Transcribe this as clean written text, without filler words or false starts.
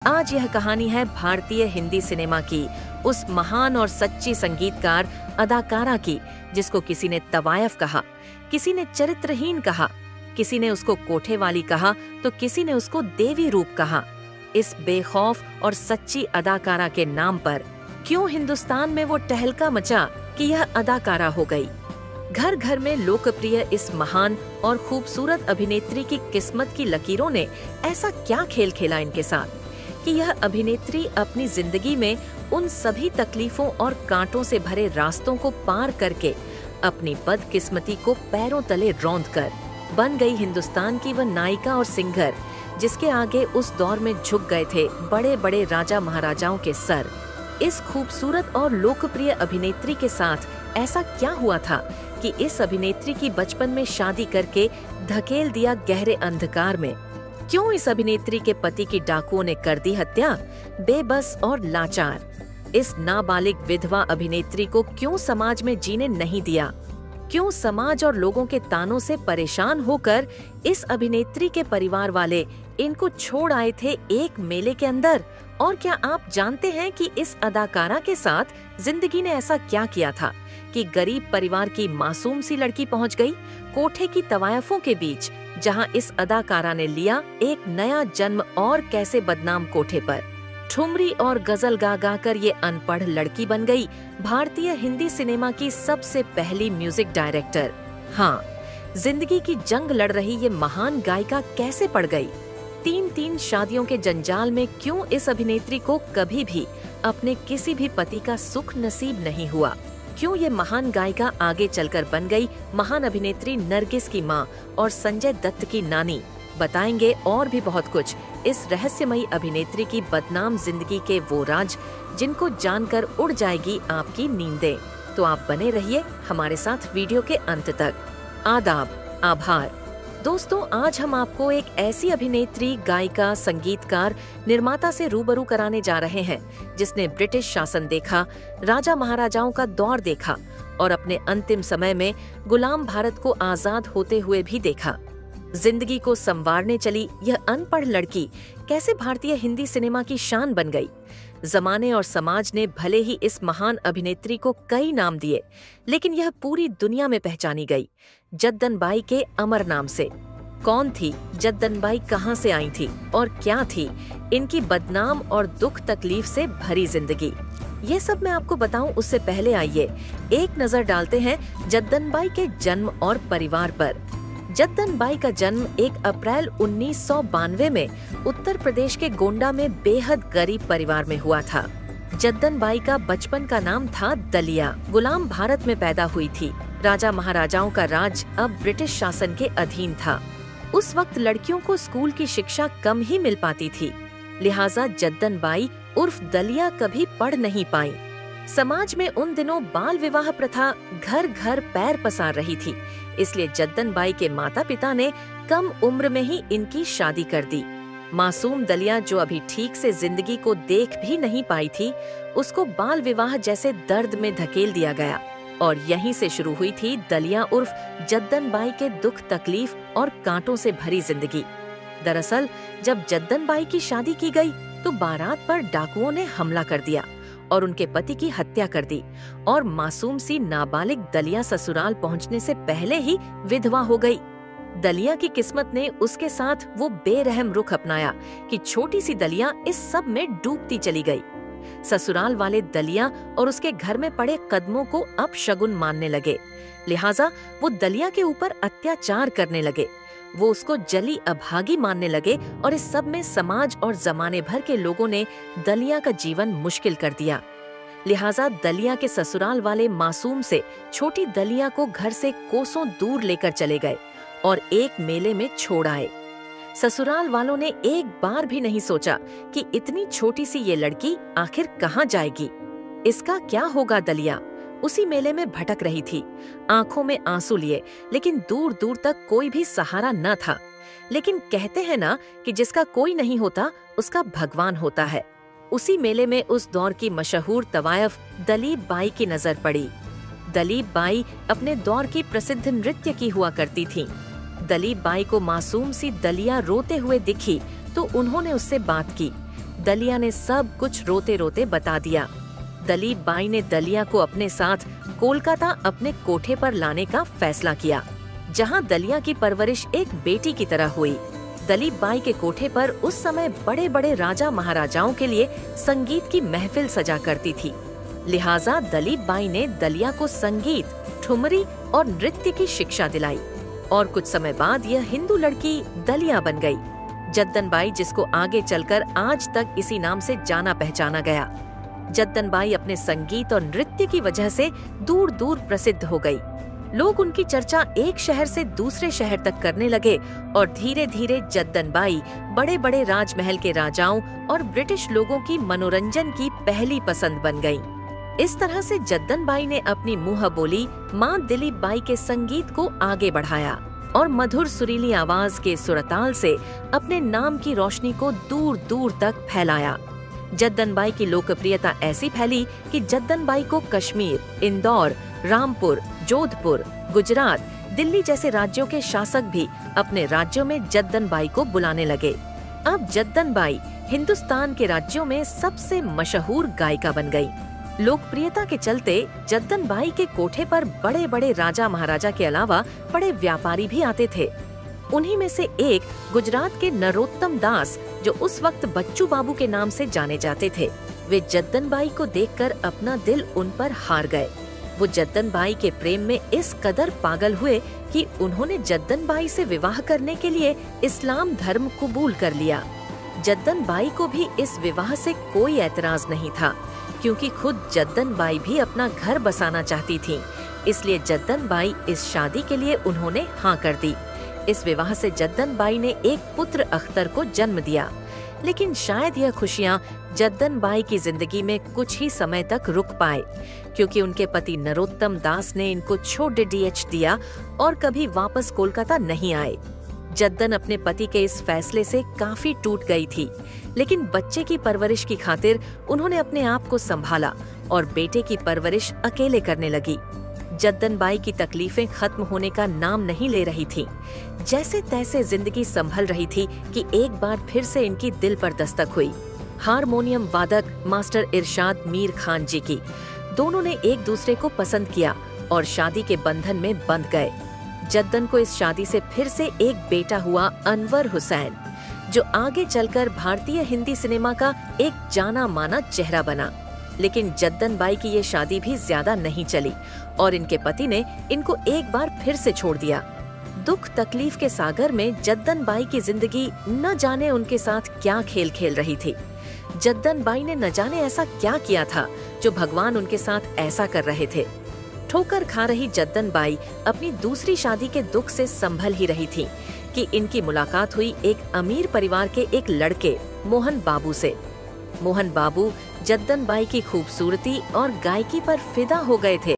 आज यह कहानी है भारतीय हिंदी सिनेमा की, उस महान और सच्ची संगीतकार अदाकारा की जिसको किसी ने तवायफ कहा, किसी ने चरित्रहीन कहा, किसी ने उसको कोठे वाली कहा तो किसी ने उसको देवी रूप कहा। इस बेखौफ और सच्ची अदाकारा के नाम पर क्यों हिंदुस्तान में वो टहलका मचा कि यह अदाकारा हो गई। घर घर में लोकप्रिय इस महान और खूबसूरत अभिनेत्री की किस्मत की लकीरों ने ऐसा क्या खेल खेला इनके साथ कि यह अभिनेत्री अपनी जिंदगी में उन सभी तकलीफों और कांटों से भरे रास्तों को पार करके अपनी बदकिस्मती को पैरों तले रौंद कर बन गई हिंदुस्तान की वह नायिका और सिंगर जिसके आगे उस दौर में झुक गए थे बड़े बड़े राजा महाराजाओं के सर। इस खूबसूरत और लोकप्रिय अभिनेत्री के साथ ऐसा क्या हुआ था कि इस अभिनेत्री की बचपन में शादी करके धकेल दिया गहरे अंधकार में। क्यों इस अभिनेत्री के पति की डाकुओं ने कर दी हत्या, बेबस और लाचार। इस नाबालिग विधवा अभिनेत्री को क्यों समाज में जीने नहीं दिया। क्यों समाज और लोगों के तानों से परेशान होकर इस अभिनेत्री के परिवार वाले इनको छोड़ आए थे एक मेले के अंदर। और क्या आप जानते हैं कि इस अदाकारा के साथ जिंदगी ने ऐसा क्या किया था कि गरीब परिवार की मासूम सी लड़की पहुंच गई कोठे की तवायफों के बीच, जहां इस अदाकारा ने लिया एक नया जन्म और कैसे बदनाम कोठे पर ठुमरी और गजल गा गा कर ये अनपढ़ लड़की बन गई भारतीय हिंदी सिनेमा की सबसे पहली म्यूजिक डायरेक्टर। हाँ, जिंदगी की जंग लड़ रही ये महान गायिका कैसे पड़ गई। तीन शादियों के जंजाल में क्यों इस अभिनेत्री को कभी भी अपने किसी भी पति का सुख नसीब नहीं हुआ। क्यों ये महान गायिका आगे चलकर बन गई महान अभिनेत्री नरगिस की माँ और संजय दत्त की नानी। बताएंगे और भी बहुत कुछ इस रहस्यमयी अभिनेत्री की बदनाम जिंदगी के वो राज जिनको जानकर उड़ जाएगी आपकी नींदें। तो आप बने रहिए हमारे साथ वीडियो के अंत तक। आदाब, आभार। दोस्तों, आज हम आपको एक ऐसी अभिनेत्री, गायिका, संगीतकार, निर्माता से रूबरू कराने जा रहे हैं जिसने ब्रिटिश शासन देखा, राजा महाराजाओं का दौर देखा और अपने अंतिम समय में गुलाम भारत को आजाद होते हुए भी देखा। जिंदगी को संवारने चली यह अनपढ़ लड़की कैसे भारतीय हिंदी सिनेमा की शान बन गई। जमाने और समाज ने भले ही इस महान अभिनेत्री को कई नाम दिए, लेकिन यह पूरी दुनिया में पहचानी गई जद्दन बाई के अमर नाम से। कौन थी जद्दन बाई, कहां से आई थी और क्या थी इनकी बदनाम और दुख तकलीफ से भरी जिंदगी, ये सब मैं आपको बताऊं उससे पहले आइए एक नजर डालते हैं जद्दन बाई के जन्म और परिवार पर। जद्दन बाई का जन्म 1 अप्रैल 1992 में उत्तर प्रदेश के गोंडा में बेहद गरीब परिवार में हुआ था। जद्दन बाई का बचपन का नाम था दलिया। गुलाम भारत में पैदा हुई थी। राजा महाराजाओं का राज अब ब्रिटिश शासन के अधीन था। उस वक्त लड़कियों को स्कूल की शिक्षा कम ही मिल पाती थी, लिहाजा जद्दन बाई उर्फ दलिया कभी पढ़ नहीं पाई। समाज में उन दिनों बाल विवाह प्रथा घर घर पैर पसार रही थी, इसलिए जद्दन बाई के माता पिता ने कम उम्र में ही इनकी शादी कर दी। मासूम दलिया, जो अभी ठीक से जिंदगी को देख भी नहीं पाई थी, उसको बाल विवाह जैसे दर्द में धकेल दिया गया और यहीं से शुरू हुई थी दलिया उर्फ जद्दन बाई के दुख तकलीफ और कांटों से भरी जिंदगी। दरअसल जब जद्दन बाई की शादी की गई तो बारात पर डाकुओं ने हमला कर दिया और उनके पति की हत्या कर दी और मासूम सी नाबालिग दलिया ससुराल पहुंचने से पहले ही विधवा हो गई। दलिया की किस्मत ने उसके साथ वो बेरहम रुख अपनाया कि छोटी सी दलिया इस सब में डूबती चली गई। ससुराल वाले दलिया और उसके घर में पड़े कदमों को अपशगुन मानने लगे, लिहाजा वो दलिया के ऊपर अत्याचार करने लगे। वो उसको जली अभागी मानने लगे और इस सब में समाज और जमाने भर के लोगों ने दलिया का जीवन मुश्किल कर दिया। लिहाजा दलिया के ससुराल वाले मासूम से छोटी दलिया को घर से कोसों दूर लेकर चले गए और एक मेले में छोड़ आए। ससुराल वालों ने एक बार भी नहीं सोचा कि इतनी छोटी सी ये लड़की आखिर कहाँ जाएगी, इसका क्या होगा। दलिया उसी मेले में भटक रही थी, आंखों में आंसू लिए, लेकिन दूर दूर तक कोई भी सहारा न था। लेकिन कहते हैं ना कि जिसका कोई नहीं होता उसका भगवान होता है। उसी मेले में उस दौर की मशहूर तवायफ दलीप बाई की नजर पड़ी। दलीप बाई अपने दौर की प्रसिद्ध नृत्य की हुआ करती थीं। दलीप बाई को मासूम सी दलिया रोते हुए दिखी तो उन्होंने उससे बात की। दलिया ने सब कुछ रोते रोते बता दिया। दलीप बाई ने दलिया को अपने साथ कोलकाता अपने कोठे पर लाने का फैसला किया, जहां दलिया की परवरिश एक बेटी की तरह हुई। दलीप बाई के कोठे पर उस समय बड़े बड़े राजा महाराजाओं के लिए संगीत की महफिल सजा करती थी। लिहाजा दलीप बाई ने दलिया को संगीत, ठुमरी और नृत्य की शिक्षा दिलाई और कुछ समय बाद यह हिंदू लड़की दलिया बन गई। जद्दन बाई, जिसको आगे चलकर आज तक इसी नाम से जाना पहचाना गया। जद्दन बाई अपने संगीत और नृत्य की वजह से दूर दूर प्रसिद्ध हो गई। लोग उनकी चर्चा एक शहर से दूसरे शहर तक करने लगे और धीरे धीरे जद्दन बाई बड़े बड़े राजमहल के राजाओं और ब्रिटिश लोगों की मनोरंजन की पहली पसंद बन गई। इस तरह से जद्दन बाई ने अपनी मुंह बोली मां दिलीप बाई के संगीत को आगे बढ़ाया और मधुर सुरीली आवाज के सुरताल से अपने नाम की रोशनी को दूर दूर तक फैलाया। जद्दन बाई की लोकप्रियता ऐसी फैली कि जद्दन बाई को कश्मीर, इंदौर, रामपुर, जोधपुर, गुजरात, दिल्ली जैसे राज्यों के शासक भी अपने राज्यों में जद्दन बाई को बुलाने लगे। अब जद्दन बाई हिंदुस्तान के राज्यों में सबसे मशहूर गायिका बन गई। लोकप्रियता के चलते जद्दन बाई के कोठे पर बड़े बड़े राजा महाराजा के अलावा बड़े व्यापारी भी आते थे। उन्हीं में से एक गुजरात के नरोत्तम दास, जो उस वक्त बच्चू बाबू के नाम से जाने जाते थे। वे जद्दन बाई को देखकर अपना दिल उन पर हार गए। वो जद्दन बाई के प्रेम में इस कदर पागल हुए कि उन्होंने जद्दन बाई से विवाह करने के लिए इस्लाम धर्म कबूल कर लिया। जद्दन बाई को भी इस विवाह से कोई एतराज नहीं था, क्योंकि खुद जद्दन बाई भी अपना घर बसाना चाहती थीं। इसलिए जद्दन बाई इस शादी के लिए उन्होंने हाँ कर दी। इस विवाह से जद्दन बाई ने एक पुत्र अख्तर को जन्म दिया। लेकिन शायद यह खुशियां जद्दन बाई की जिंदगी में कुछ ही समय तक रुक पाए, क्योंकि उनके पति नरोत्तम दास ने इनको छोड़ डीएच दिया और कभी वापस कोलकाता नहीं आए। जद्दन अपने पति के इस फैसले से काफी टूट गई थी, लेकिन बच्चे की परवरिश की खातिर उन्होंने अपने आप को संभाला और बेटे की परवरिश अकेले करने लगी। जद्दन बाई की तकलीफें खत्म होने का नाम नहीं ले रही थीं। जैसे तैसे जिंदगी संभल रही थी कि एक बार फिर से इनकी दिल पर दस्तक हुई। हारमोनियम वादक मास्टर इरशाद मीर खान जी की। दोनों ने एक दूसरे को पसंद किया और शादी के बंधन में बंध गए। जद्दन को इस शादी से फिर से एक बेटा हुआ, अनवर हुसैन, जो आगे चलकर भारतीय हिंदी सिनेमा का एक जाना माना चेहरा बना। लेकिन जद्दन बाई की ये शादी भी ज्यादा नहीं चली और इनके पति ने इनको एक बार फिर से छोड़ दिया। दुख तकलीफ के सागर में जद्दन बाई की जिंदगी न जाने उनके साथ क्या खेल खेल रही थी। जद्दन बाई ने न जाने ऐसा क्या किया था जो भगवान उनके साथ ऐसा कर रहे थे। ठोकर खा रही जद्दन बाई अपनी दूसरी शादी के दुख से संभल ही रही थी कि इनकी मुलाकात हुई एक अमीर परिवार के एक लड़के मोहन बाबू से। मोहन बाबू जद्दन बाई की खूबसूरती और गायकी पर फिदा हो गए थे।